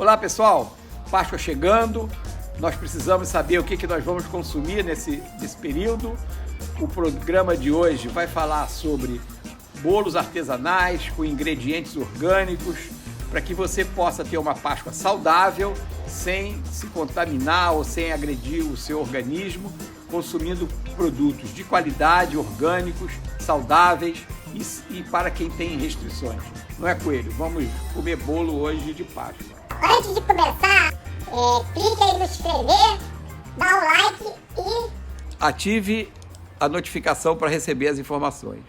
Olá pessoal, Páscoa chegando, nós precisamos saber o que nós vamos consumir nesse período. O programa de hoje vai falar sobre bolos artesanais com ingredientes orgânicos, para que você possa ter uma Páscoa saudável, sem se contaminar ou sem agredir o seu organismo, consumindo produtos de qualidade, orgânicos, saudáveis e para quem tem restrições. Não é, Coelho? Vamos comer bolo hoje de Páscoa. Antes de começar, clique aí no inscrever, dá um like e ative a notificação para receber as informações.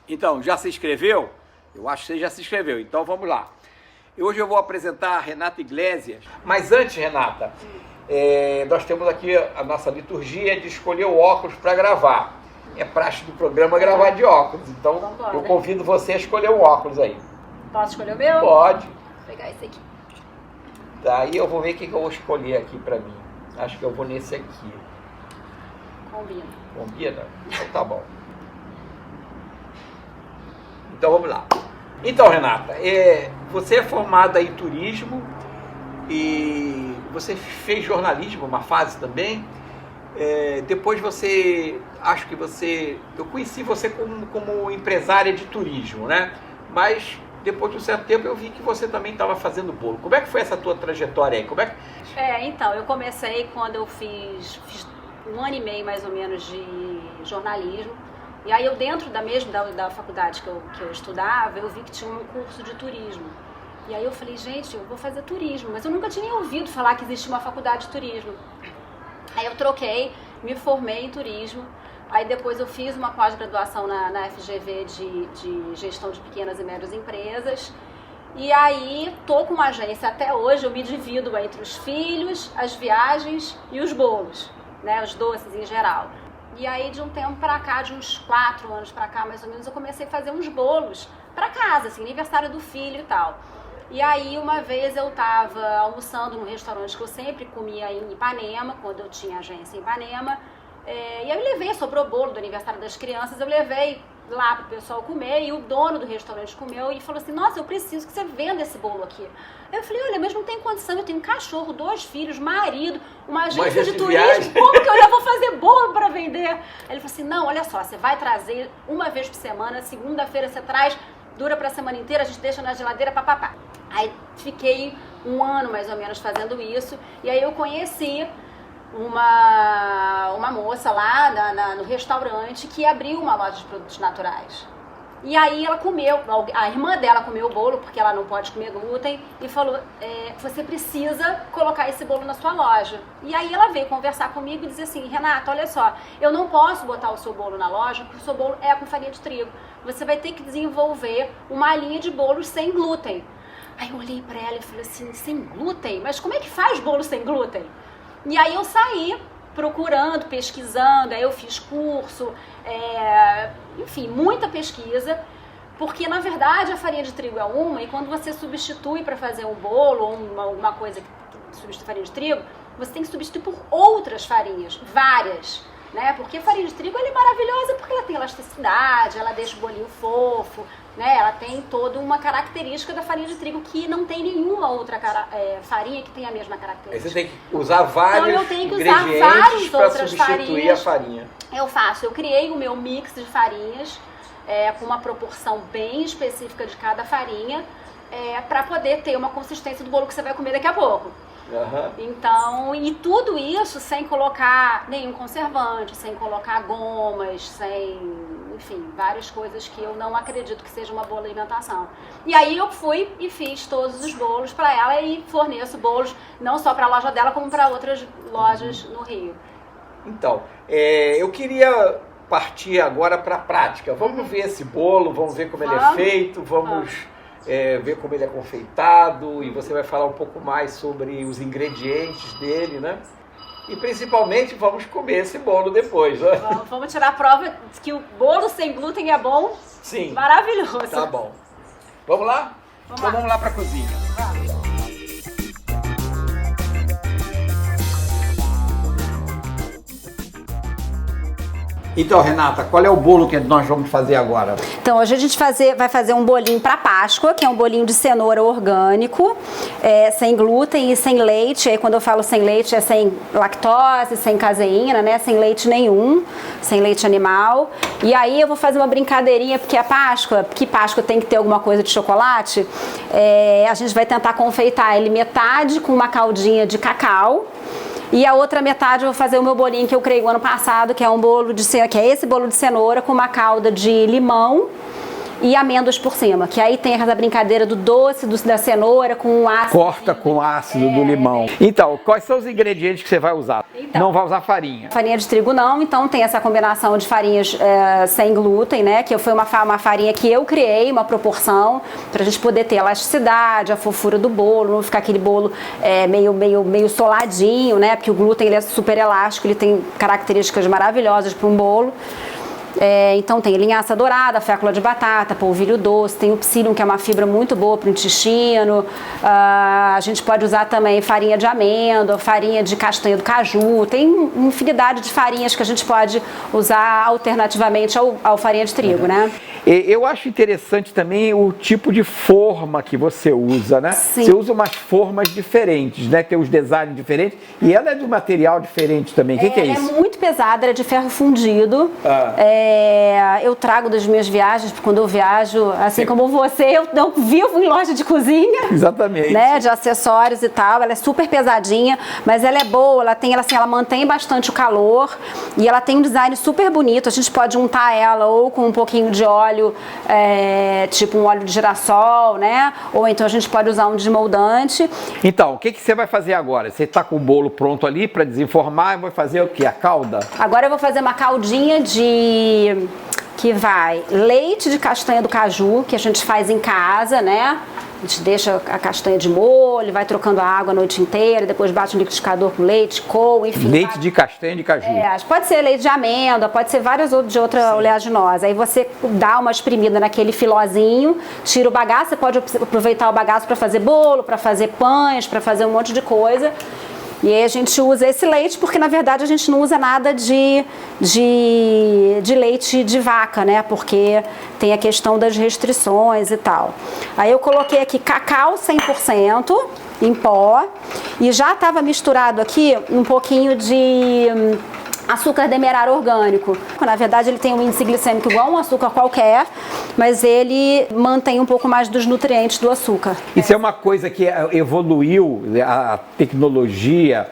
Então, já se inscreveu? Eu acho que você já se inscreveu, então vamos lá. Hoje eu vou apresentar a Renata Iglesias. Mas antes, Renata, nós temos aqui a nossa liturgia de escolher o óculos para gravar. É praxe do programa gravar de óculos, então eu convido você a escolher um óculos aí. Posso escolher o meu? Pode. Vou pegar esse aqui. Daí eu vou ver o que eu vou escolher aqui para mim. Acho que eu vou nesse aqui. Combina. Combina? Então tá bom. Então vamos lá. Então, Renata, você é formada em turismo e você fez jornalismo uma fase também. Depois eu conheci você como empresária de turismo, né? Mas depois de um certo tempo eu vi que você também estava fazendo bolo. Como é que foi essa tua trajetória aí? Então, eu comecei quando eu fiz 1 ano e meio mais ou menos de jornalismo. E aí eu dentro da faculdade que eu estudava, eu vi que tinha um curso de turismo. E aí eu falei, gente, eu vou fazer turismo, mas eu nunca tinha ouvido falar que existia uma faculdade de turismo. Aí eu troquei, me formei em turismo, aí depois eu fiz uma pós-graduação na FGV de gestão de pequenas e médias empresas. E aí tô com uma agência até hoje, eu me divido entre os filhos, as viagens e os bolos, né, os doces em geral. E aí de um tempo pra cá, de uns 4 anos pra cá mais ou menos, eu comecei a fazer uns bolos pra casa, assim, aniversário do filho e tal. E aí uma vez eu tava almoçando num restaurante que eu sempre comia em Ipanema, quando eu tinha agência em Ipanema, e aí eu levei, sobrou bolo do aniversário das crianças, eu levei lá pro pessoal comer e o dono do restaurante comeu e falou assim, nossa, eu preciso que você venda esse bolo aqui. Aí eu falei, olha, mas não tem condição, eu tenho um cachorro, 2 filhos, marido, uma agência de turismo, como que eu já vou fazer bolo para vender? Aí ele falou assim, não, olha só, você vai trazer uma vez por semana, segunda-feira você traz, dura pra semana inteira, a gente deixa na geladeira, papapá. Aí fiquei 1 ano mais ou menos fazendo isso, e aí eu conheci uma moça lá no restaurante que abriu uma loja de produtos naturais. E aí ela comeu, a irmã dela comeu o bolo, porque ela não pode comer glúten, e falou, você precisa colocar esse bolo na sua loja. E aí ela veio conversar comigo e dizer assim, Renata, olha só, eu não posso botar o seu bolo na loja, porque o seu bolo é com farinha de trigo. Você vai ter que desenvolver uma linha de bolos sem glúten. Aí eu olhei pra ela e falei assim, sem glúten? Mas como é que faz bolo sem glúten? E aí eu saí procurando, pesquisando, aí eu fiz curso, enfim, muita pesquisa, porque na verdade a farinha de trigo é uma, e quando você substitui para fazer um bolo ou alguma coisa que substitui farinha de trigo, você tem que substituir por outras farinhas, várias, né? Porque a farinha de trigo ela é maravilhosa porque ela tem elasticidade, ela deixa o bolinho fofo, né? Ela tem toda uma característica da farinha de trigo que não tem nenhuma outra farinha que tenha a mesma característica. Aí você tem que usar vários então eu tenho que usar várias outras farinhas. A farinha. Eu criei o meu mix de farinhas com uma proporção bem específica de cada farinha para poder ter uma consistência do bolo que você vai comer daqui a pouco. Uhum. Então, e tudo isso sem colocar nenhum conservante, sem colocar gomas, enfim, várias coisas que eu não acredito que seja uma boa alimentação. E aí eu fui e fiz todos os bolos para ela e forneço bolos não só para a loja dela, como para outras lojas no Rio. Então, eu queria partir agora para a prática. Vamos ver esse bolo, vamos ver como ele é feito, vamos ver como ele é confeitado, e você vai falar um pouco mais sobre os ingredientes dele, né? E principalmente vamos comer esse bolo depois, né? Vamos tirar a prova de que o bolo sem glúten é bom. Sim. Maravilhoso. Tá bom. Vamos lá? Então vamos lá para a cozinha. Vamos. Então, Renata, qual é o bolo que nós vamos fazer agora? Então, hoje a gente vai fazer um bolinho para Páscoa, que é um bolinho de cenoura orgânico, sem glúten e sem leite. Aí, quando eu falo sem leite, é sem lactose, sem caseína, né? Sem leite nenhum, sem leite animal. E aí eu vou fazer uma brincadeirinha, porque Páscoa tem que ter alguma coisa de chocolate. A gente vai tentar confeitar ele metade com uma caldinha de cacau. E a outra metade eu vou fazer o meu bolinho que eu criei o ano passado, que é esse bolo de cenoura com uma calda de limão e amêndoas por cima, que aí tem essa brincadeira do doce da cenoura com o ácido. Corta com o ácido do limão. Então, quais são os ingredientes que você vai usar? Então, não vai usar farinha? Farinha de trigo não, então tem essa combinação de farinhas sem glúten, né? Que foi uma farinha que eu criei, uma proporção, pra gente poder ter elasticidade, a fofura do bolo, não ficar aquele bolo meio soladinho, né? Porque o glúten ele é super elástico, ele tem características maravilhosas para um bolo. Então tem linhaça dourada, fécula de batata, polvilho doce, tem o psyllium, que é uma fibra muito boa para o intestino. A gente pode usar também farinha de amêndoa, farinha de castanha do caju, tem uma infinidade de farinhas que a gente pode usar alternativamente ao farinha de trigo, né? Eu acho interessante também o tipo de forma que você usa, né? Sim. Você usa umas formas diferentes, né? Tem os designs diferentes e ela é de um material diferente também. O que é isso? É muito pesada, ela é de ferro fundido. Eu trago das minhas viagens, porque quando eu viajo, assim como você, eu não vivo em loja de cozinha. Exatamente. Né, de acessórios e tal. Ela é super pesadinha, mas ela é boa, ela mantém bastante o calor e ela tem um design super bonito. A gente pode untar ela ou com um pouquinho de óleo, tipo um óleo de girassol, né? Ou então a gente pode usar um desmoldante. Então, o que você vai fazer agora? Você está com o bolo pronto ali para desenformar e vai fazer o quê? A calda? Agora eu vou fazer uma caldinha que vai leite de castanha do caju, que a gente faz em casa, né? A gente deixa a castanha de molho, vai trocando a água a noite inteira, depois bate no liquidificador com leite, coa, enfim. Leite de castanha de caju. Pode ser leite de amêndoa, pode ser vários outros de outra oleaginosa. Aí você dá uma espremida naquele filozinho, tira o bagaço, você pode aproveitar o bagaço para fazer bolo, para fazer pães, para fazer um monte de coisa. E aí a gente usa esse leite porque, na verdade, a gente não usa nada de leite de vaca, né? Porque tem a questão das restrições e tal. Aí eu coloquei aqui cacau 100% em pó e já estava misturado aqui um pouquinho de açúcar demerara orgânico. Na verdade, ele tem um índice glicêmico igual a um açúcar qualquer, mas ele mantém um pouco mais dos nutrientes do açúcar. Isso é uma coisa que evoluiu, a tecnologia,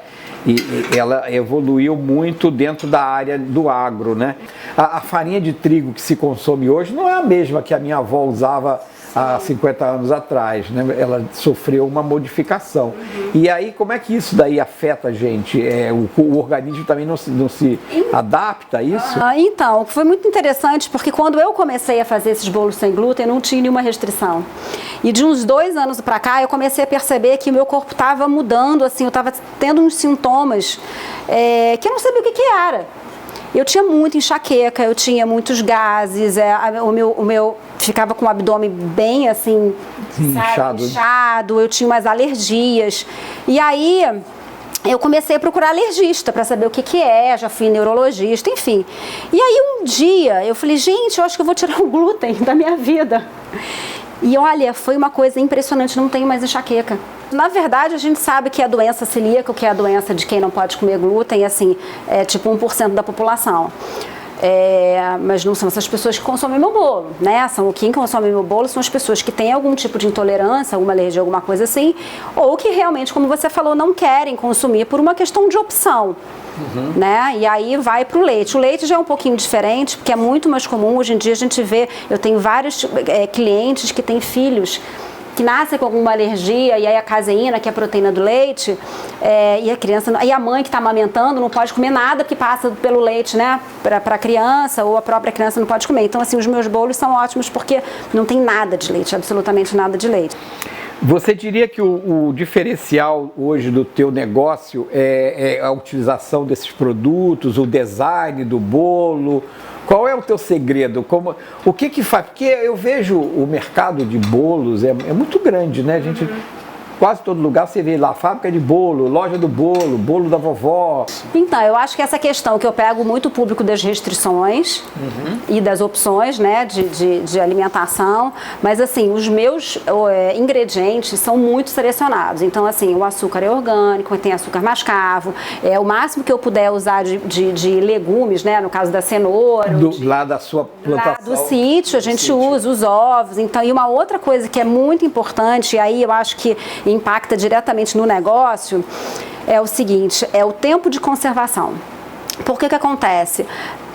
e ela evoluiu muito dentro da área do agro, né? A farinha de trigo que se consome hoje não é a mesma que a minha avó usava há 50 anos atrás, né? Ela sofreu uma modificação. E aí, como é que isso daí afeta a gente? O organismo também não se adapta a isso? Então, foi muito interessante porque quando eu comecei a fazer esses bolos sem glúten, não tinha nenhuma restrição. E de uns 2 anos para cá, eu comecei a perceber que o meu corpo estava mudando, assim, eu estava tendo uns sintomas que eu não sabia o que era. Eu tinha muita enxaqueca, eu tinha muitos gases, o meu ficava com o abdômen bem assim, inchado, eu tinha umas alergias. E aí eu comecei a procurar alergista para saber o que é, já fui neurologista, enfim. E aí um dia eu falei, gente, eu acho que eu vou tirar o glúten da minha vida. E olha, foi uma coisa impressionante, não tenho mais enxaqueca. Na verdade, a gente sabe que a doença celíaca, que é a doença de quem não pode comer glúten, assim, é tipo 1% da população. Mas não são essas pessoas que consomem meu bolo, né? Quem consome meu bolo são as pessoas que têm algum tipo de intolerância, alguma alergia, alguma coisa assim, ou que realmente, como você falou, não querem consumir por uma questão de opção. Né? E aí vai para o leite. O leite já é um pouquinho diferente, porque é muito mais comum. Hoje em dia a gente vê, eu tenho vários clientes que têm filhos que nascem com alguma alergia, e aí a caseína, que é a proteína do leite, e a mãe que está amamentando não pode comer nada que passa pelo leite, né, para a criança, ou a própria criança não pode comer. Então, assim, os meus bolos são ótimos porque não tem nada de leite, absolutamente nada de leite. Você diria que o diferencial hoje do teu negócio é a utilização desses produtos, o design do bolo? Qual é o teu segredo? O que faz? Porque eu vejo o mercado de bolos é muito grande, né? A gente quase todo lugar você vê lá, fábrica de bolo, loja do bolo, bolo da vovó. Então, eu acho que essa questão que eu pego muito o público das restrições e das opções, né, de alimentação, mas assim, os meus ingredientes são muito selecionados. Então, assim, o açúcar é orgânico, tem açúcar mascavo, o máximo que eu puder usar de legumes, né, no caso da cenoura. Lá da sua plantação. Lá do sítio, a gente usa os ovos. Então, e uma outra coisa que é muito importante, e aí eu acho que impacta diretamente no negócio, é o seguinte, é o tempo de conservação. Por que acontece?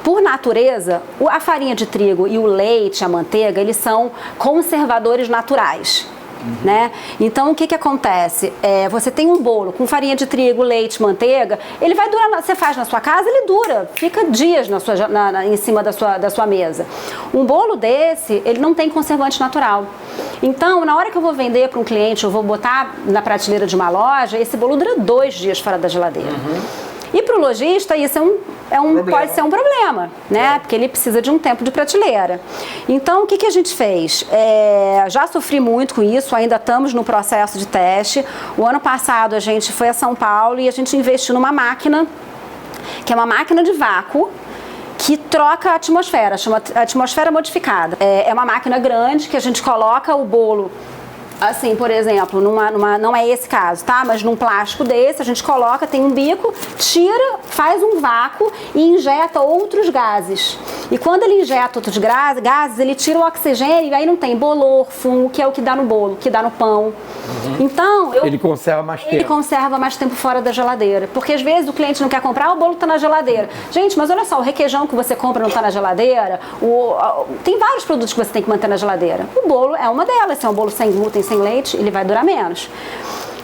Por natureza, a farinha de trigo e o leite, a manteiga, eles são conservadores naturais. Né? Então, o que acontece? Você tem um bolo com farinha de trigo, leite, manteiga, ele vai durar, você faz na sua casa, ele dura, fica dias em cima da sua mesa. Um bolo desse, ele não tem conservante natural. Então, na hora que eu vou vender para um cliente, eu vou botar na prateleira de uma loja, esse bolo dura 2 dias fora da geladeira. E para o lojista, isso pode ser um problema, né? Porque ele precisa de um tempo de prateleira. Então, o que a gente fez? Já sofri muito com isso, ainda estamos no processo de teste. O ano passado, a gente foi a São Paulo e a gente investiu numa máquina, que é uma máquina de vácuo, que troca a atmosfera, chama atmosfera modificada. É uma máquina grande que a gente coloca o bolo. Assim, por exemplo, não é esse caso, tá? Mas num plástico desse, a gente coloca, tem um bico, tira, faz um vácuo e injeta outros gases. E quando ele injeta outros gases, ele tira o oxigênio e aí não tem bolor, fungo, que é o que dá no bolo, que dá no pão. Então, ele conserva mais tempo. Ele conserva mais tempo fora da geladeira. Porque às vezes o cliente não quer comprar, o bolo está na geladeira. Gente, mas olha só, o requeijão que você compra não está na geladeira. Tem vários produtos que você tem que manter na geladeira. O bolo é uma delas. Se é um bolo sem glúten, sem leite, ele vai durar menos.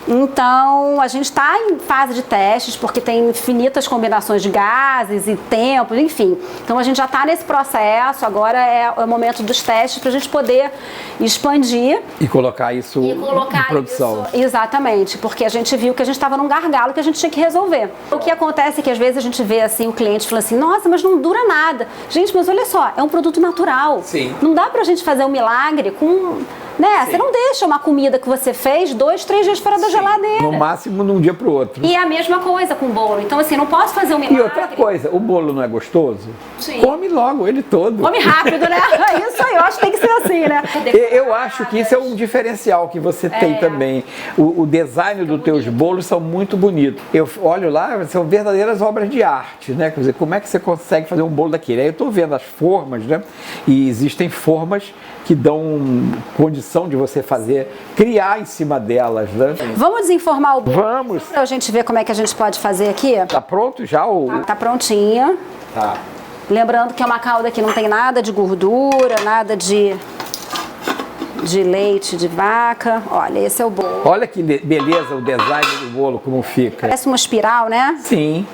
Então, a gente está em fase de testes, porque tem infinitas combinações de gases e tempos, enfim. Então, a gente já está nesse processo, agora é o momento dos testes para a gente poder expandir. E colocar isso em produção. Exatamente, porque a gente viu que a gente estava num gargalo que a gente tinha que resolver. O que acontece é que às vezes a gente vê assim, o cliente falando assim, nossa, mas não dura nada. Gente, mas olha só, é um produto natural. Sim. Não dá pra gente fazer um milagre com... Né? Você não deixa uma comida que você fez 2, 3 dias fora da geladeira. No máximo, de um dia pro outro. E é a mesma coisa com o bolo. Então, assim, não posso fazer um milagre. E outra coisa, o bolo não é gostoso? Sim. Come logo ele todo. Come rápido, né? Isso aí, eu acho que tem que ser assim, né? Eu acho que isso é um diferencial que você tem também. O design dos teus bolos são muito bonitos. Eu olho lá, são verdadeiras obras de arte, né? Quer dizer, como é que você consegue fazer um bolo daquele? Aí eu estou vendo as formas, né? E existem formas que dão condição de você criar em cima delas, né? Vamos desenformar o bolo? Vamos! Pra gente ver como é que a gente pode fazer aqui. Tá pronto já? Tá prontinha. Tá. Lembrando que é uma calda que não tem nada de gordura, nada de leite de vaca. Olha, esse é o bolo. Olha que beleza o design do bolo, como fica. Parece uma espiral, né? Sim.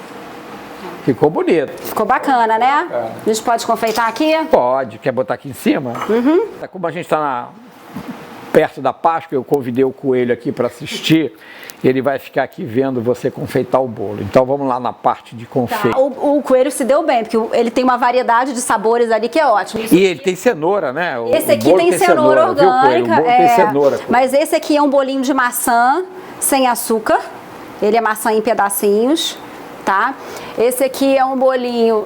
Ficou bonito. Ficou bacana, né? Bacana. A gente pode confeitar aqui? Pode. Quer botar aqui em cima? Como a gente está perto da Páscoa, eu convidei o Coelho aqui para assistir. Ele vai ficar aqui vendo você confeitar o bolo. Então vamos lá na parte de confeito. Tá. O Coelho se deu bem, porque ele tem uma variedade de sabores ali que é ótimo. E ele tem cenoura, né? Esse aqui tem cenoura orgânica. Viu, Coelho? O bolo tem cenoura. Mas esse aqui é um bolinho de maçã sem açúcar. Ele é maçã em pedacinhos. Tá? Esse aqui é um bolinho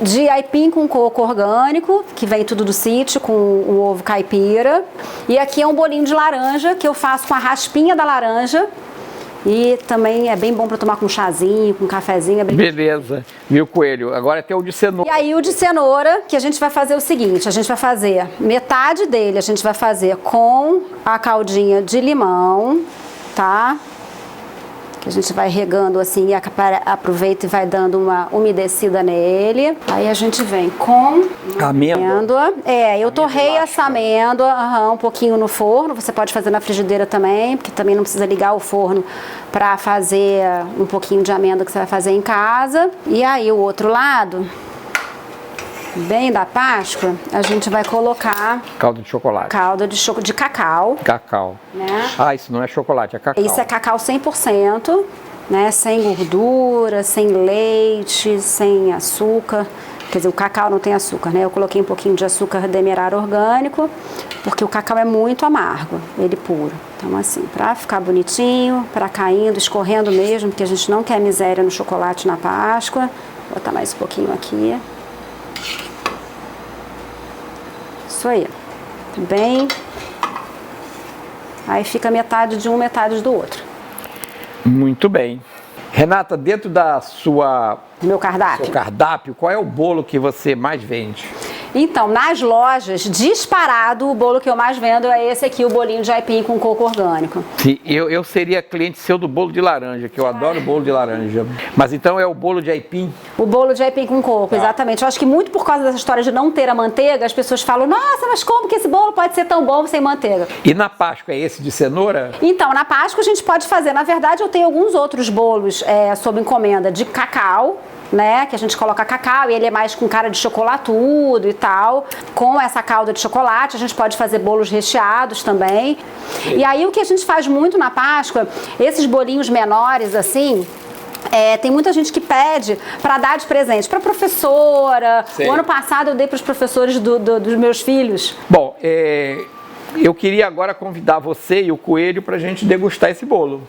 de aipim com coco orgânico, que vem tudo do sítio, com o ovo caipira. E aqui é um bolinho de laranja, que eu faço com a raspinha da laranja. E também é bem bom para tomar com chazinho, com cafezinho. É bem... Beleza, viu, Coelho? Agora tem o de cenoura. E aí o de cenoura, que a gente vai fazer o seguinte, a gente vai fazer metade dele, a gente vai fazer com a caldinha de limão, tá? Que a gente vai regando assim e aproveita e vai dando uma umedecida nele. Aí a gente vem com amêndoa. Eu torrei essa amêndoa um pouquinho no forno. Você pode fazer na frigideira também, porque também não precisa ligar o forno para fazer um pouquinho de amêndoa que você vai fazer em casa. E aí o outro lado, bem da Páscoa, a gente vai colocar calda de chocolate. Calda de cacau. Cacau. Né? Ah, isso não é chocolate, é cacau. Isso é cacau 100%, né? Sem gordura, sem leite, sem açúcar. quer dizer, o cacau não tem açúcar, né? Eu coloquei um pouquinho de açúcar demerara orgânico, porque o cacau é muito amargo, ele puro. Então assim, para ficar bonitinho, para caindo, escorrendo mesmo, porque a gente não quer miséria no chocolate na Páscoa. Vou botar mais um pouquinho aqui. Isso aí, bem. Aí fica metade de um, metade do outro. Muito bem. Renata, dentro da Meu cardápio? seu cardápio, qual é o bolo que você mais vende? Então, nas lojas, disparado, o bolo que eu mais vendo é esse aqui, o bolinho de aipim com coco orgânico. Sim, eu seria cliente seu do bolo de laranja, que eu adoro bolo de laranja. Mas então é o bolo de aipim? O bolo de aipim com coco, exatamente. Eu acho que muito por causa dessa história de não ter a manteiga, as pessoas falam, nossa, mas como que esse bolo pode ser tão bom sem manteiga? E na Páscoa é esse de cenoura? Então, na Páscoa a gente pode fazer, na verdade eu tenho alguns outros bolos sob encomenda de cacau, né, que a gente coloca cacau e ele é mais com cara de chocolatudo e tal. Com essa calda de chocolate a gente pode fazer bolos recheados também. E aí o que a gente faz muito na Páscoa, esses bolinhos menores assim, tem muita gente que pede para dar de presente para professora. Sei. O ano passado eu dei para os professores dos meus filhos. Bom, eu queria agora convidar você e o Coelho para a gente degustar esse bolo.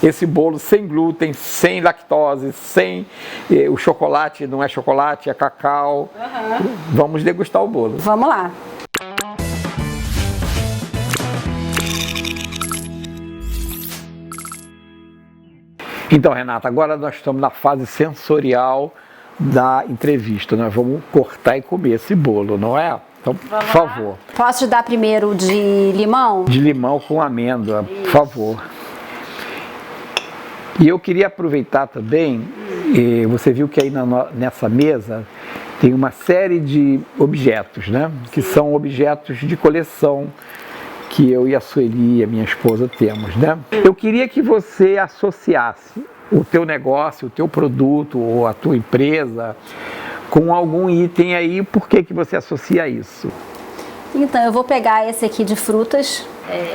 Esse bolo sem glúten, sem lactose, sem o chocolate, não é chocolate, é cacau. Vamos degustar o bolo. Vamos lá. Então, Renata, agora nós estamos na fase sensorial da entrevista. Nós vamos cortar e comer esse bolo, não é? Então, por favor. Posso te dar primeiro de limão? De limão com amêndoa, por favor. E eu queria aproveitar também, você viu que aí nessa mesa tem uma série de objetos, né? Que são objetos de coleção que eu e a Sueli, a minha esposa, temos, né? Eu queria que você associasse o teu negócio, o teu produto ou a tua empresa com algum item aí. Por que você associa isso? Então, eu vou pegar esse aqui de frutas.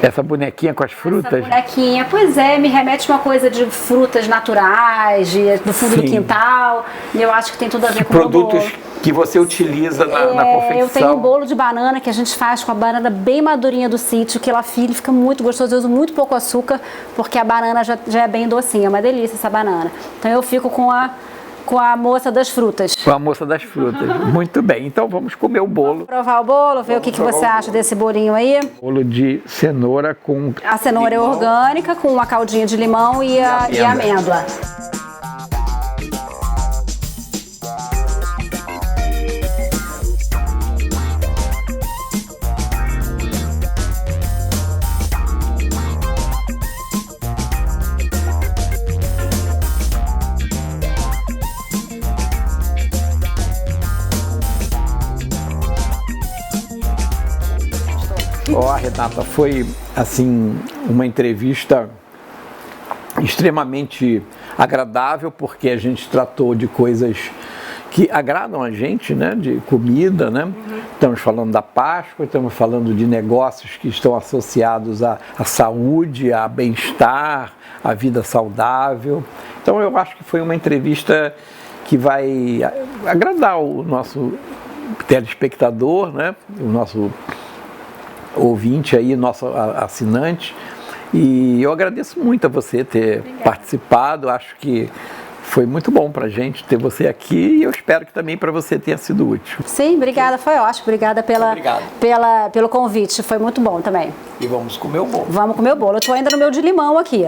Essa bonequinha com as frutas? Essa bonequinha, pois me remete a uma coisa de frutas naturais, do fundo do quintal. E eu acho que tem tudo a ver com produtos o bolo. Que você utiliza na confecção. Eu tenho um bolo de banana que a gente faz com a banana bem madurinha do sítio, que ela fica muito gostoso. Eu uso muito pouco açúcar, porque a banana já é bem docinha, é uma delícia essa banana. Então eu fico com a moça das frutas. Com a moça das frutas. Muito bem, então vamos comer o bolo. Vamos provar o bolo, ver o que você acha desse bolinho aí. Bolo de cenoura com... A cenoura limão. é orgânica, com uma caldinha de limão e amêndoa. Renata, foi assim uma entrevista extremamente agradável, porque a gente tratou de coisas que agradam a gente, né? De comida, né? Estamos falando da Páscoa, estamos falando de negócios que estão associados à saúde, a bem-estar, à vida saudável. Então eu acho que foi uma entrevista que vai agradar o nosso telespectador, né? O nosso ouvinte aí, nosso assinante, e eu agradeço muito a você ter participado. Acho que foi muito bom pra gente ter você aqui e eu espero que também para você tenha sido útil. Sim, obrigada, foi ótimo. Obrigada pelo convite, foi muito bom também. E vamos comer o bolo. Vamos comer o bolo. Eu tô ainda no meu de limão aqui.